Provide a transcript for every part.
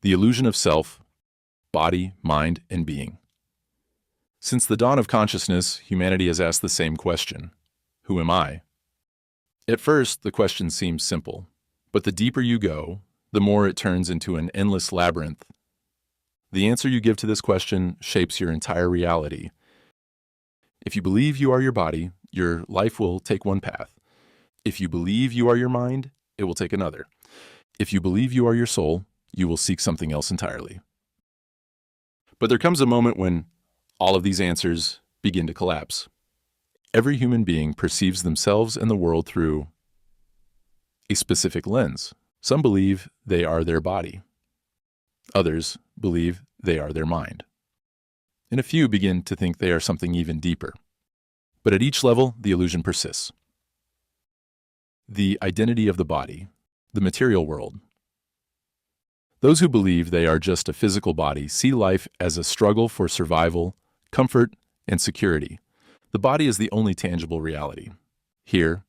The illusion of self, body, mind, and being. Since the dawn of consciousness, humanity has asked the same question: who am I? At first, the question seems simple, but the deeper you go, the more it turns into an endless labyrinth. The answer you give to this question shapes your entire reality. If you believe you are your body, your life will take one path. If you believe you are your mind, it will take another. If you believe you are your soul, you will seek something else entirely. But there comes a moment when all of these answers begin to collapse. Every human being perceives themselves and the world through a specific lens. Some believe they are their body. Others believe they are their mind. And a few begin to think they are something even deeper. But at each level, the illusion persists. The identity of the body, the material world. Those who believe they are just a physical body see life as a struggle for survival, comfort, and security. The body is the only tangible reality. Here,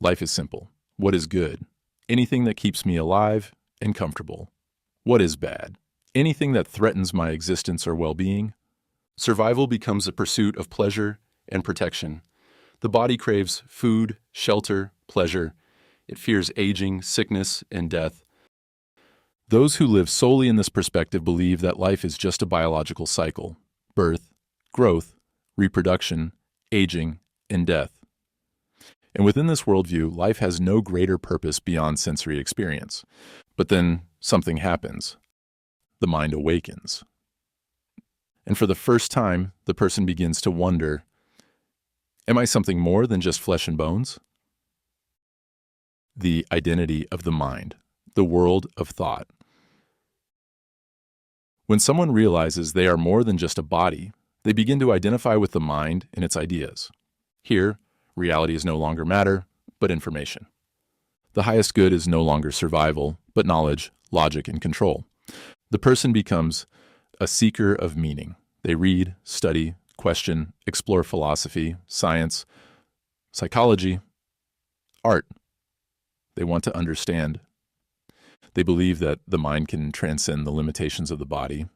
life is simple. What is good? Anything that keeps me alive and comfortable. What is bad? Anything that threatens my existence or well-being. Survival becomes a pursuit of pleasure and protection. The body craves food, shelter, pleasure. It fears aging, sickness, and death. Those who live solely in this perspective believe that life is just a biological cycle: birth, growth, reproduction, aging, and death. And within this worldview, life has no greater purpose beyond sensory experience. But then something happens. The mind awakens. And for the first time, the person begins to wonder, am I something more than just flesh and bones? The identity of the mind, the world of thought. When someone realizes they are more than just a body, they begin to identify with the mind and its ideas. Here, reality is no longer matter, but information. The highest good is no longer survival, but knowledge, logic, and control. The person becomes a seeker of meaning. They read, study, question, explore philosophy, science, psychology, art. They want to understand. They believe that the mind can transcend the limitations of the body.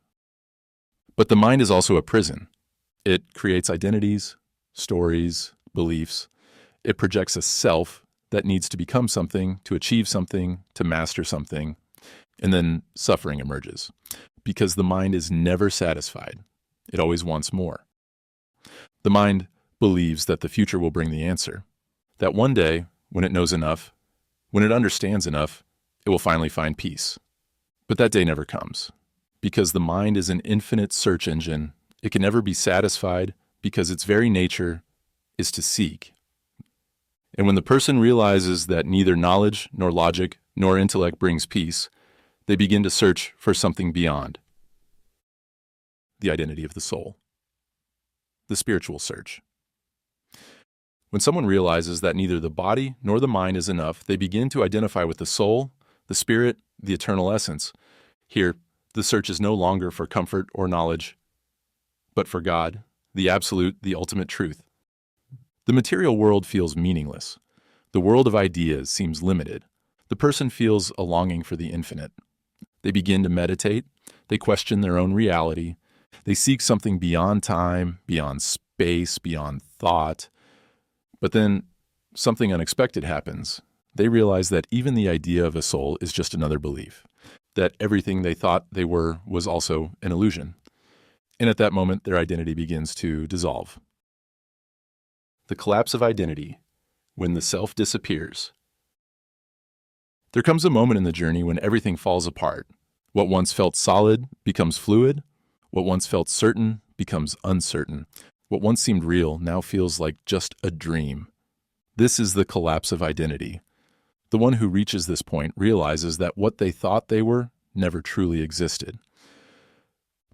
But the mind is also a prison. It creates identities, stories, beliefs. It projects a self that needs to become something, to achieve something, to master something. And then suffering emerges, because the mind is never satisfied. It always wants more. The mind believes that the future will bring the answer, that one day, when it knows enough, when it understands enough, it will finally find peace. But that day never comes, because the mind is an infinite search engine. It can never be satisfied because its very nature is to seek. And when the person realizes that neither knowledge, nor logic, nor intellect brings peace, they begin to search for something beyond. The identity of the soul. The spiritual search. When someone realizes that neither the body nor the mind is enough, they begin to identify with the soul, the spirit, the eternal essence. Here, the search is no longer for comfort or knowledge, but for God, the absolute, the ultimate truth. The material world feels meaningless. The world of ideas seems limited. The person feels a longing for the infinite. They begin to meditate. They question their own reality. They seek something beyond time, beyond space, beyond thought. But then something unexpected happens. They realize that even the idea of a soul is just another belief, that everything they thought they were was also an illusion. And at that moment, their identity begins to dissolve. The collapse of identity, when the self disappears. There comes a moment in the journey when everything falls apart. What once felt solid becomes fluid. What once felt certain becomes uncertain. What once seemed real now feels like just a dream. This is the collapse of identity. The one who reaches this point realizes that what they thought they were never truly existed.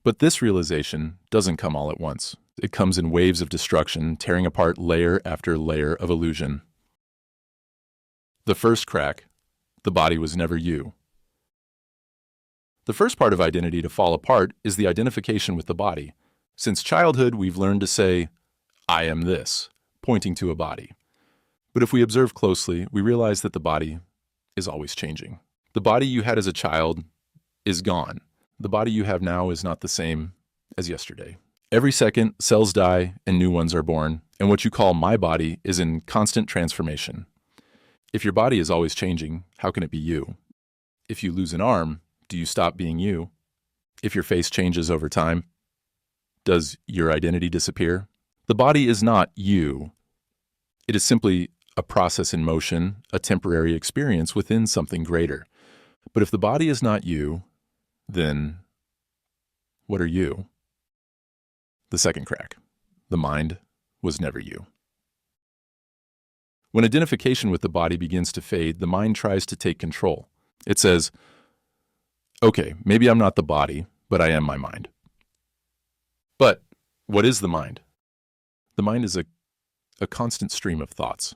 But this realization doesn't come all at once. It comes in waves of destruction, tearing apart layer after layer of illusion. The first crack: the body was never you. The first part of identity to fall apart is the identification with the body. Since childhood, we've learned to say, "I am this," pointing to a body. But if we observe closely, we realize that the body is always changing. The body you had as a child is gone. The body you have now is not the same as yesterday. Every second, cells die and new ones are born, and what you call my body is in constant transformation. If your body is always changing, how can it be you? If you lose an arm, do you stop being you? If your face changes over time, does your identity disappear? The body is not you. It is simply a process in motion, a temporary experience within something greater. But if the body is not you, then what are you? The second crack. The mind was never you. When identification with the body begins to fade, the mind tries to take control. It says, okay, maybe I'm not the body, but I am my mind. But what is the mind? The mind is a constant stream of thoughts.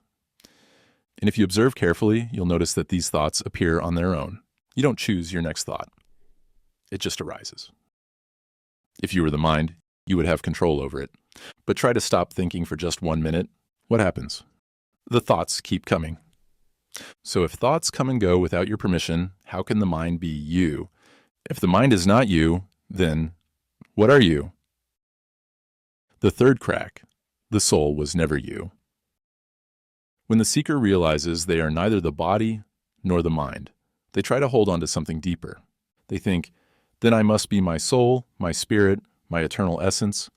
And if you observe carefully, you'll notice that these thoughts appear on their own. You don't choose your next thought. It just arises. If you were the mind, you would have control over it. But try to stop thinking for just 1 minute. What happens? The thoughts keep coming. So if thoughts come and go without your permission, how can the mind be you? If the mind is not you, then what are you? The third crack. The soul was never you. When the seeker realizes they are neither the body nor the mind, they try to hold on to something deeper. They think, then I must be my soul, my spirit, my eternal essence.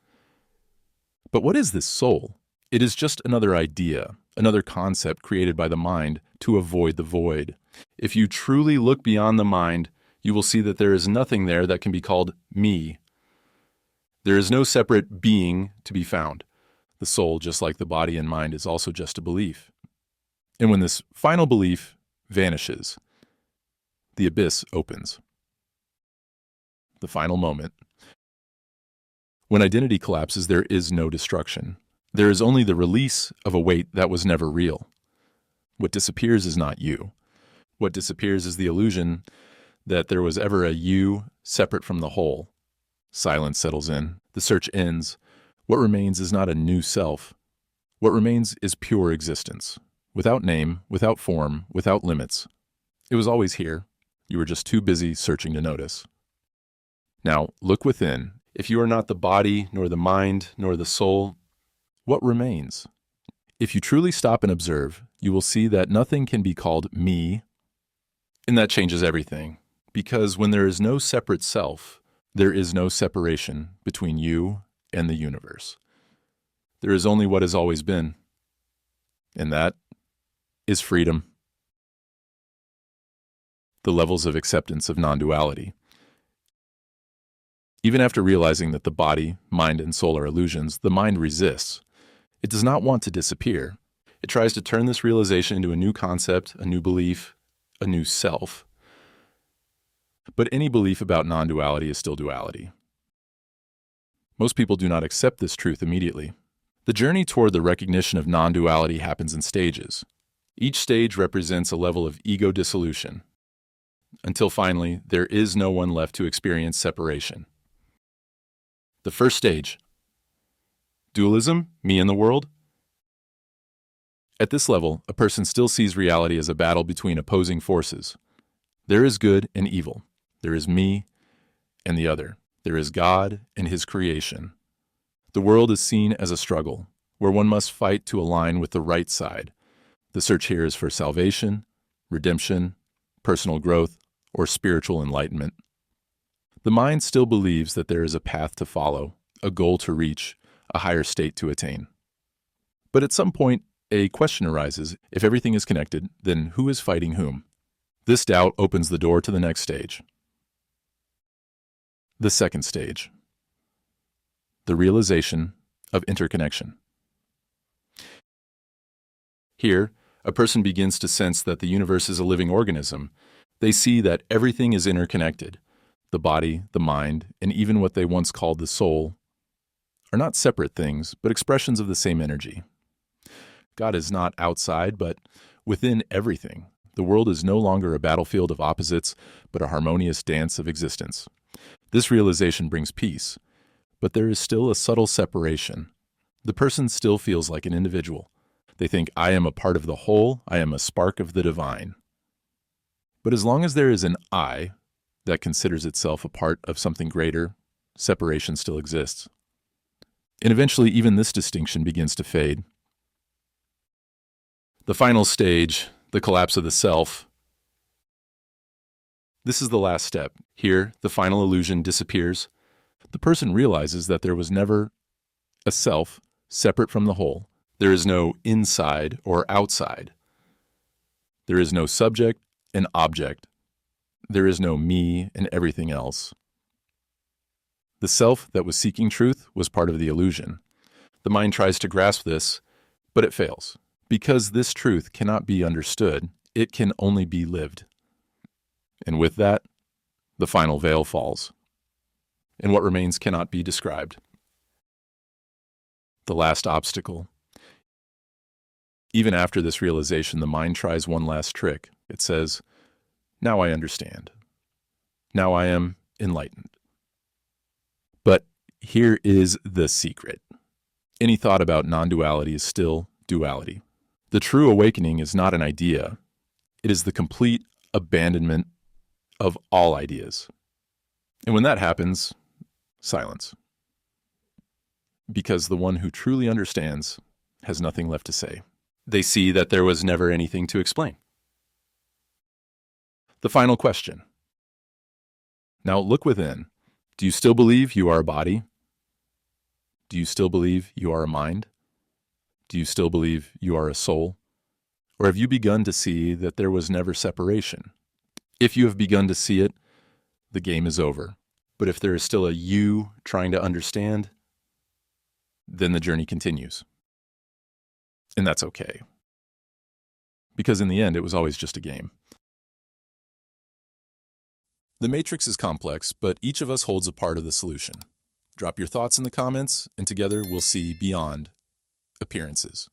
But what is this soul? It is just another idea, another concept created by the mind to avoid the void. If you truly look beyond the mind, you will see that there is nothing there that can be called me. There is no separate being to be found. The soul, just like the body and mind, is also just a belief. And when this final belief vanishes, the abyss opens. The final moment. When identity collapses, there is no destruction. There is only the release of a weight that was never real. What disappears is not you. What disappears is the illusion that there was ever a you separate from the whole. Silence settles in. The search ends. What remains is not a new self. What remains is pure existence, without name, without form, without limits. It was always here. You were just too busy searching to notice. Now, look within. If you are not the body, nor the mind, nor the soul, what remains? If you truly stop and observe, you will see that nothing can be called me, and that changes everything. Because when there is no separate self, there is no separation between you and the universe. There is only what has always been, and that is freedom. The levels of acceptance of non-duality. Even after realizing that the body, mind, and soul are illusions, the mind resists. It does not want to disappear. It tries to turn this realization into a new concept, a new belief, a new self. But any belief about non-duality is still duality. Most people do not accept this truth immediately. The journey toward the recognition of non-duality happens in stages. Each stage represents a level of ego dissolution, until finally there is no one left to experience separation. The first stage. Dualism, me and the world. At this level, a person still sees reality as a battle between opposing forces. There is good and evil. There is me and the other. There is God and His creation. The world is seen as a struggle, where one must fight to align with the right side. The search here is for salvation, redemption, personal growth, or spiritual enlightenment. The mind still believes that there is a path to follow, a goal to reach, a higher state to attain. But at some point, a question arises. If everything is connected, then who is fighting whom? This doubt opens the door to the next stage. The second stage. The realization of interconnection. Here, a person begins to sense that the universe is a living organism. They see that everything is interconnected. The body, the mind, and even what they once called the soul are not separate things, but expressions of the same energy. God is not outside, but within everything. The world is no longer a battlefield of opposites, but a harmonious dance of existence. This realization brings peace, but there is still a subtle separation. The person still feels like an individual. They think, I am a part of the whole, I am a spark of the divine. But as long as there is an I, that considers itself a part of something greater, separation still exists. And eventually, even this distinction begins to fade. The final stage, the collapse of the self. This is the last step. Here, the final illusion disappears. The person realizes that there was never a self separate from the whole. There is no inside or outside. There is no subject and object. There is no me and everything else. The self that was seeking truth was part of the illusion. The mind tries to grasp this, but it fails. Because this truth cannot be understood, it can only be lived. And with that, the final veil falls, and what remains cannot be described. The last obstacle. Even after this realization, the mind tries one last trick. It says, "Now I understand. Now I am enlightened." But here is the secret. Any thought about non-duality is still duality. The true awakening is not an idea. It is the complete abandonment of all ideas. And when that happens, silence. Because the one who truly understands has nothing left to say. They see that there was never anything to explain. The final question. Now look within. Do you still believe you are a body? Do you still believe you are a mind? Do you still believe you are a soul? Or have you begun to see that there was never separation? If you have begun to see it, the game is over. But if there is still a you trying to understand, then the journey continues. And that's okay. Because in the end, it was always just a game. The matrix is complex, but each of us holds a part of the solution. Drop your thoughts in the comments, and together we'll see beyond appearances.